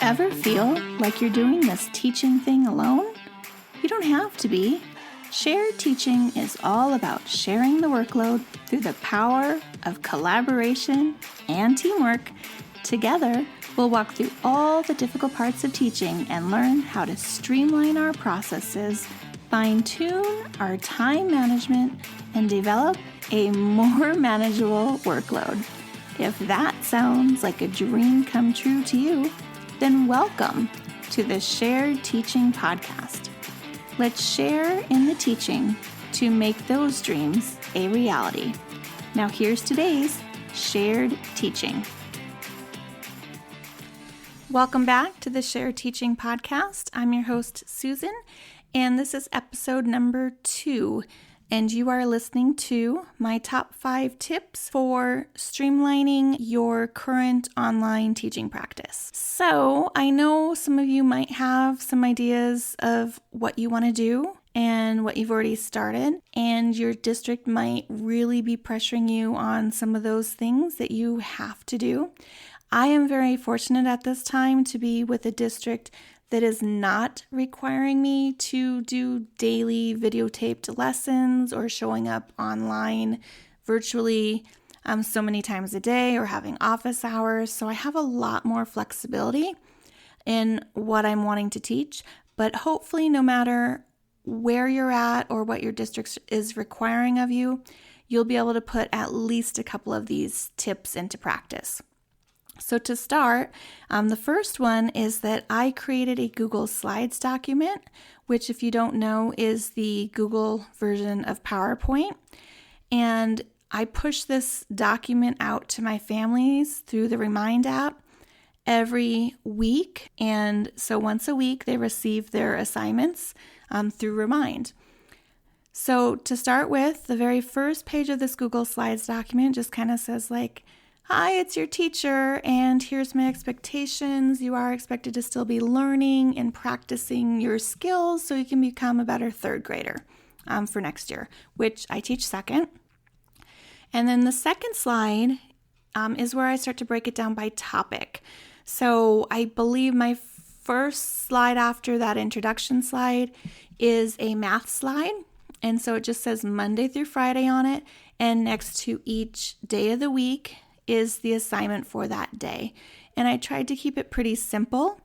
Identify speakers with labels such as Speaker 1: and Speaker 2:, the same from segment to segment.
Speaker 1: Ever feel like you're doing this teaching thing alone? You don't have to be. Shared teaching is all about sharing the workload through the power of collaboration and teamwork. Together, we'll walk through all the difficult parts of teaching and learn how to streamline our processes, fine-tune our time management, and develop a more manageable workload. If that sounds like a dream come true to you, then welcome to the Shared Teaching Podcast. Let's share in the teaching to make those dreams a reality. Now here's today's Shared Teaching. Welcome back to the Shared Teaching Podcast. I'm your host, Susan, and this is episode number 2. And you are listening to my top 5 tips for streamlining your current online teaching practice. So I know some of you might have some ideas of what you want to do and what you've already started, and your district might really be pressuring you on some of those things that you have to do. I am very fortunate at this time to be with a district that is not requiring me to do daily videotaped lessons or showing up online virtually so many times a day or having office hours. So I have a lot more flexibility in what I'm wanting to teach. But hopefully, no matter where you're at or what your district is requiring of you, you'll be able to put at least a couple of these tips into practice. So to start, the first one is that I created a Google Slides document, which, if you don't know, is the Google version of PowerPoint. And I push this document out to my families through the Remind app every week. And so once a week, they receive their assignments through Remind. So to start with, the very first page of this Google Slides document just kind of says hi, it's your teacher, and here's my expectations. You are expected to still be learning and practicing your skills so you can become a better third grader for next year, which I teach second. And then the second slide is where I start to break it down by topic. So I believe my first slide after that introduction slide is a math slide. And so it just says Monday through Friday on it, and next to each day of the week is the assignment for that day. And I tried to keep it pretty simple.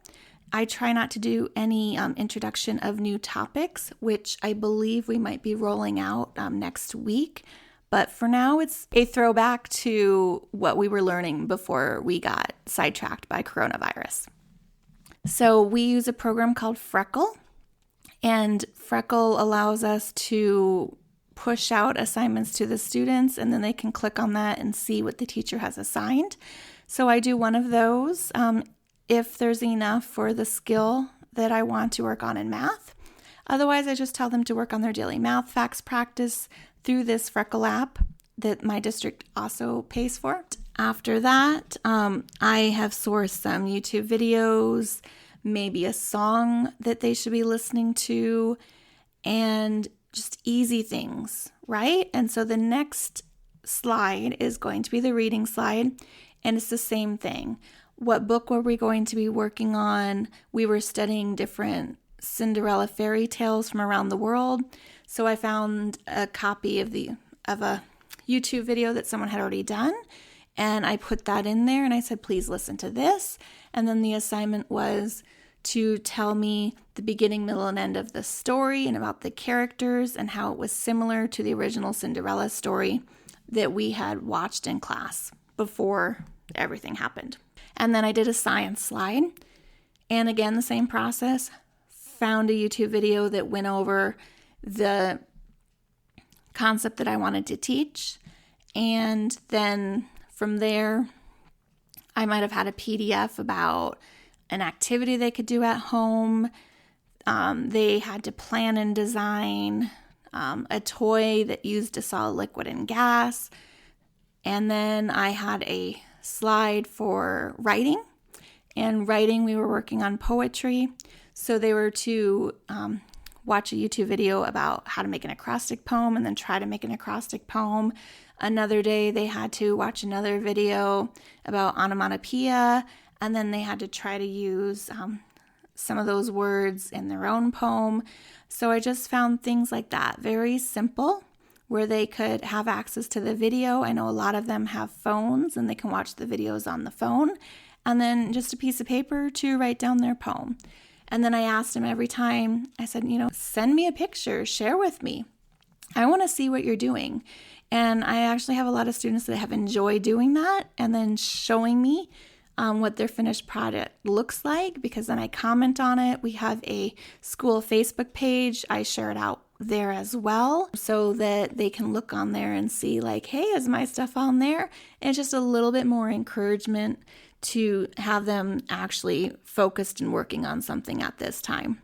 Speaker 1: I try not to do any introduction of new topics, which I believe we might be rolling out next week. But for now, it's a throwback to what we were learning before we got sidetracked by coronavirus. So we use a program called Freckle, and Freckle allows us to push out assignments to the students, and then they can click on that and see what the teacher has assigned. So I do one of those if there's enough for the skill that I want to work on in math. Otherwise, I just tell them to work on their daily math facts practice through this Freckle app that my district also pays for. After that, I have sourced some YouTube videos, maybe a song that they should be listening to, and just easy things, right? And so the next slide is going to be the reading slide, and it's the same thing. What book were we going to be working on? We were studying different Cinderella fairy tales from around the world. So I found a copy of a YouTube video that someone had already done, and I put that in there, and I said, please listen to this. And then the assignment was to tell me the beginning, middle, and end of the story and about the characters and how it was similar to the original Cinderella story that we had watched in class before everything happened. And then I did a science slide. And again, the same process. Found a YouTube video that went over the concept that I wanted to teach. And then from there, I might have had a PDF about an activity they could do at home. They had to plan and design a toy that used a solid, liquid, and gas. And then I had a slide for writing. And writing, we were working on poetry. So they were to watch a YouTube video about how to make an acrostic poem and then try to make an acrostic poem. Another day, they had to watch another video about onomatopoeia and then they had to try to use some of those words in their own poem. So I just found things like that very simple, where they could have access to the video. I know a lot of them have phones and they can watch the videos on the phone, and then just a piece of paper to write down their poem. And then I asked them every time, I said, send me a picture, share with me. I want to see what you're doing. And I actually have a lot of students that have enjoyed doing that and then showing me what their finished product looks like, because then I comment on it. We have a school Facebook page. I share it out there as well so that they can look on there and see like, hey, is my stuff on there? And it's just a little bit more encouragement to have them actually focused and working on something at this time.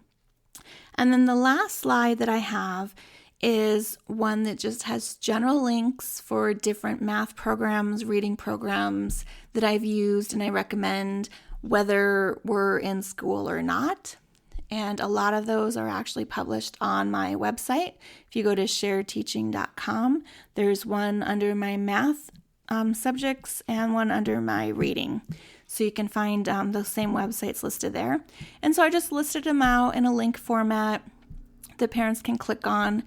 Speaker 1: And then the last slide that I have is one that just has general links for different math programs, reading programs that I've used and I recommend, whether we're in school or not. And a lot of those are actually published on my website. If you go to shareteaching.com, there's one under my math subjects and one under my reading. So you can find those same websites listed there. And so I just listed them out in a link format the parents can click on.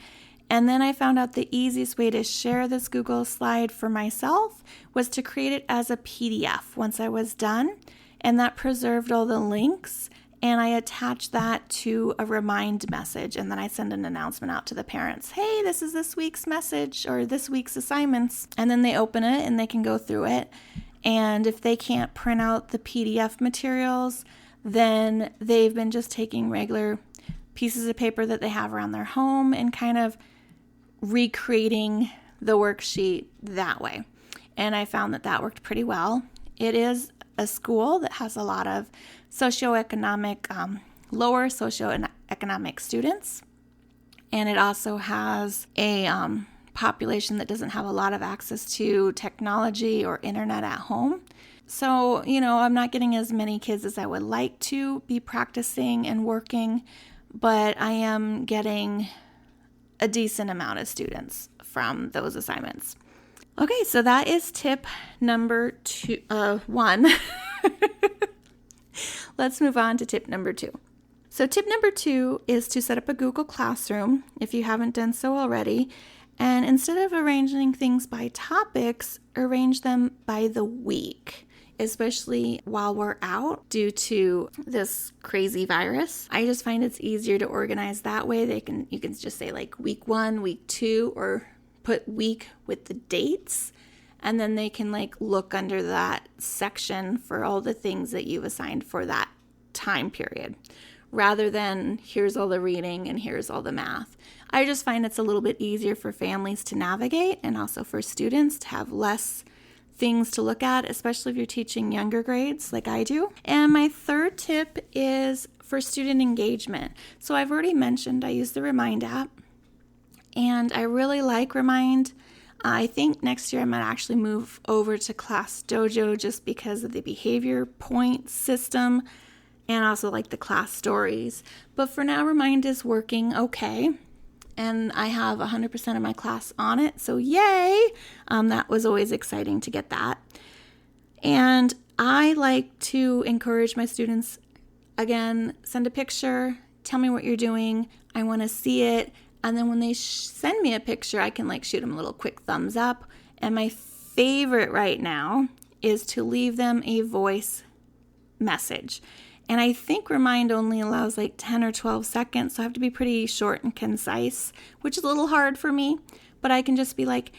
Speaker 1: And then I found out the easiest way to share this Google slide for myself was to create it as a PDF once I was done. And that preserved all the links. And I attached that to a remind message. And then I send an announcement out to the parents. Hey, this is this week's message or this week's assignments. And then they open it and they can go through it. And if they can't print out the PDF materials, then they've been just taking regular pieces of paper that they have around their home and kind of recreating the worksheet that way. And I found that worked pretty well. It is a school that has a lot of lower socioeconomic students. And it also has a population that doesn't have a lot of access to technology or internet at home. So, I'm not getting as many kids as I would like to be practicing and working, but I am getting a decent amount of students from those assignments. Okay, so that is tip number 1. Let's move on to tip number 2. So tip number 2 is to set up a Google Classroom if you haven't done so already. And instead of arranging things by topics, arrange them by the week, especially while we're out due to this crazy virus. I just find it's easier to organize that way. You can just say like week 1, week 2, or put week with the dates. And then they can like look under that section for all the things that you've assigned for that time period, rather than here's all the reading and here's all the math. I just find it's a little bit easier for families to navigate and also for students to have less things to look at, especially if you're teaching younger grades like I do. And my third tip is for student engagement. So I've already mentioned I use the Remind app, and I really like Remind. I think next year I might actually move over to Class Dojo just because of the behavior point system and also like the class stories. But for now, Remind is working okay. And I have 100% of my class on it. So yay! That was always exciting to get that. And I like to encourage my students, again, send a picture, tell me what you're doing. I want to see it. And then when they send me a picture, I can like shoot them a little quick thumbs up. And my favorite right now is to leave them a voice message. And I think Remind only allows like 10 or 12 seconds, so I have to be pretty short and concise, which is a little hard for me. But I can just be like,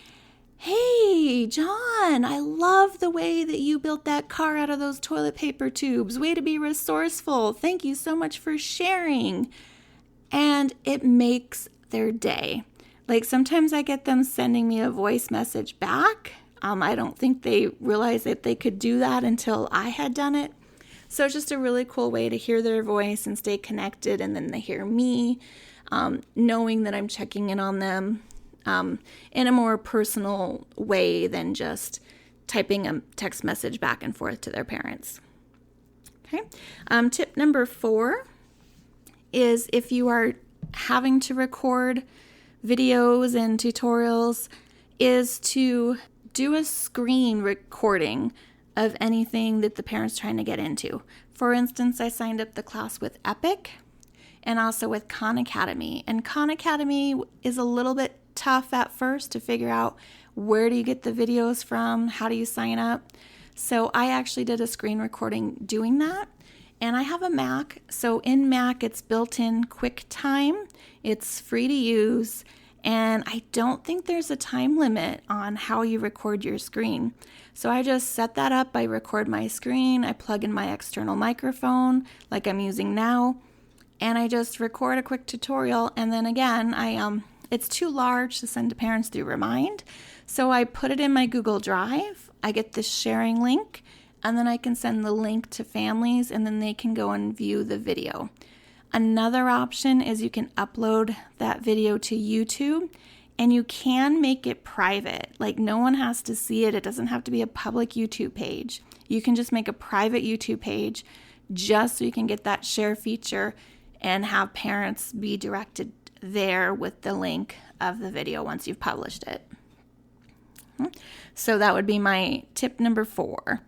Speaker 1: hey, John, I love the way that you built that car out of those toilet paper tubes. Way to be resourceful. Thank you so much for sharing. And it makes their day. Like sometimes I get them sending me a voice message back. I don't think they realized that they could do that until I had done it. So it's just a really cool way to hear their voice and stay connected, and then they hear me, knowing that I'm checking in on them in a more personal way than just typing a text message back and forth to their parents. Okay. Tip number 4 is if you are having to record videos and tutorials, is to do a screen recording of anything that the parent's trying to get into. For instance, I signed up the class with Epic and also with Khan Academy. And Khan Academy is a little bit tough at first to figure out where do you get the videos from, how do you sign up. So I actually did a screen recording doing that. And I have a Mac, so in Mac it's built-in QuickTime. It's free to use, and I don't think there's a time limit on how you record your screen. So I just set that up. I record my screen, I plug in my external microphone like I'm using now, and I just record a quick tutorial. And then again, it's too large to send to parents through Remind, so I put it in my Google Drive. I get this sharing link, and then I can send the link to families, and then they can go and view the video. Another option is you can upload that video to YouTube, and you can make it private. Like, no one has to see it. It doesn't have to be a public YouTube page. You can just make a private YouTube page just so you can get that share feature and have parents be directed there with the link of the video once you've published it. So that would be my tip number 4.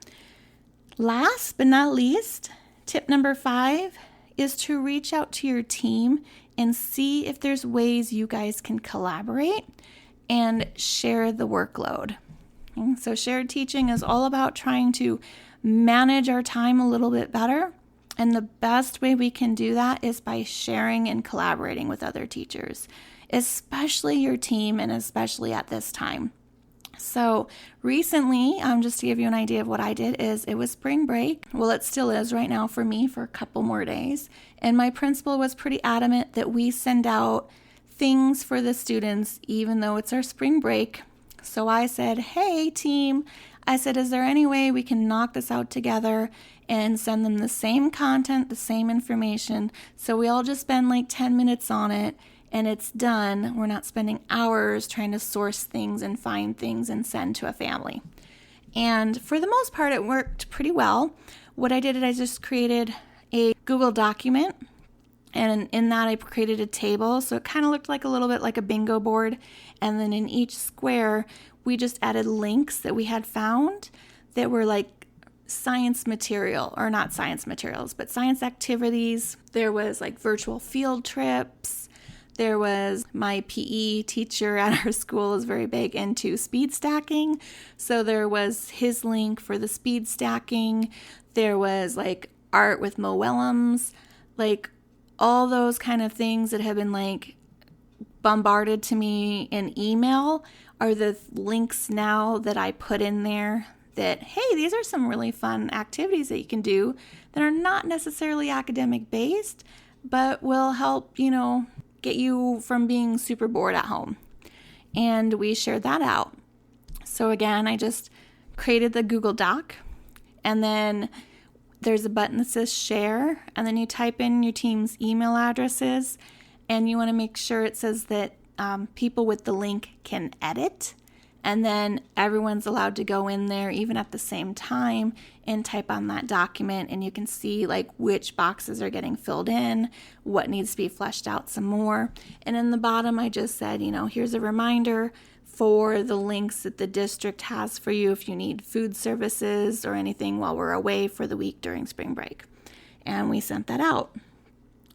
Speaker 1: Last but not least, tip number 5 is to reach out to your team and see if there's ways you guys can collaborate and share the workload. So shared teaching is all about trying to manage our time a little bit better. And the best way we can do that is by sharing and collaborating with other teachers, especially your team and especially at this time. So recently, just to give you an idea of what I did, is it was spring break. Well, it still is right now for me for a couple more days. And my principal was pretty adamant that we send out things for the students, even though it's our spring break. So I said, hey, team, I said, is there any way we can knock this out together and send them the same content, the same information? So we all just spend like 10 minutes on it. And it's done. We're not spending hours trying to source things and find things and send to a family. And for the most part, it worked pretty well. What I did is I just created a Google document, and in that I created a table. So it kind of looked like a little bit like a bingo board. And then in each square, we just added links that we had found that were like science material, or not science materials, but science activities. There was like virtual field trips. There was my PE teacher at our school is very big into speed stacking. So there was his link for the speed stacking. There was like art with Mo Willems, like all those kind of things that have been like bombarded to me in email are the links now that I put in there that, hey, these are some really fun activities that you can do that are not necessarily academic based, but will help, get you from being super bored at home. And we shared that out. So again, I just created the Google Doc, and then there's a button that says share, and then you type in your team's email addresses, and you want to make sure it says that people with the link can edit. And then everyone's allowed to go in there even at the same time and type on that document, and you can see like which boxes are getting filled in, what needs to be fleshed out some more. And in the bottom, I just said, here's a reminder for the links that the district has for you if you need food services or anything while we're away for the week during spring break. And we sent that out.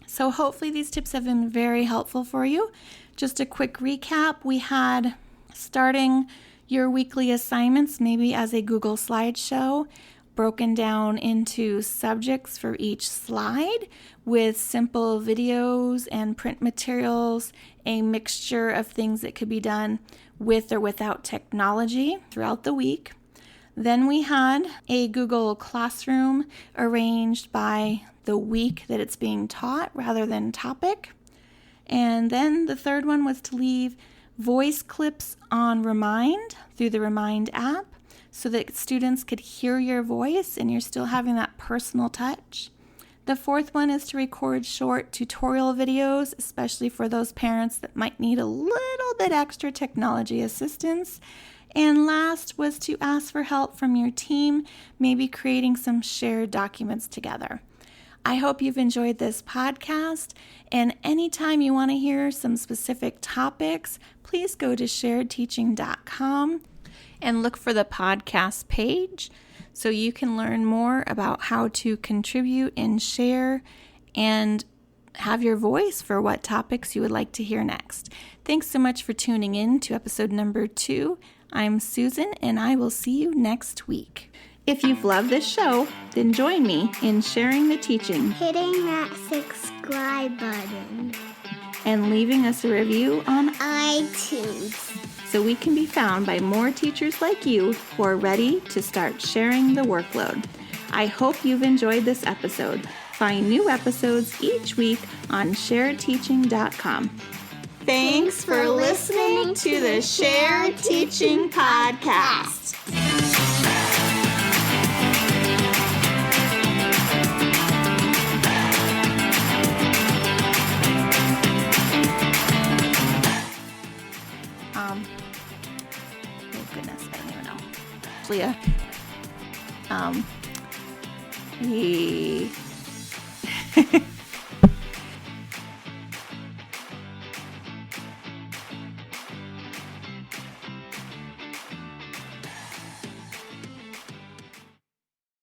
Speaker 1: So hopefully these tips have been very helpful for you. Just a quick recap. We had starting your weekly assignments maybe as a Google slideshow, broken down into subjects for each slide with simple videos and print materials, a mixture of things that could be done with or without technology throughout the week. Then we had a Google Classroom arranged by the week that it's being taught rather than topic. And then the third one was to leave voice clips on Remind through the Remind app so that students could hear your voice and you're still having that personal touch. The fourth one is to record short tutorial videos, especially for those parents that might need a little bit extra technology assistance. And last was to ask for help from your team, maybe creating some shared documents together. I hope you've enjoyed this podcast, and anytime you want to hear some specific topics, please go to sharedteaching.com and look for the podcast page. so you can learn more about how to contribute and share and have your voice for what topics you would like to hear next. Thanks so much for tuning in to episode number 2. I'm Susan, and I will see you next week. If you've loved this show, then join me in sharing the teaching,
Speaker 2: hitting that subscribe button,
Speaker 1: and leaving us a review on
Speaker 2: iTunes,
Speaker 1: so we can be found by more teachers like you who are ready to start sharing the workload. I hope you've enjoyed this episode. Find new episodes each week on sharedteaching.com. Thanks for listening to the Shared Teaching Podcast. Oh goodness, I don't even know. Leah,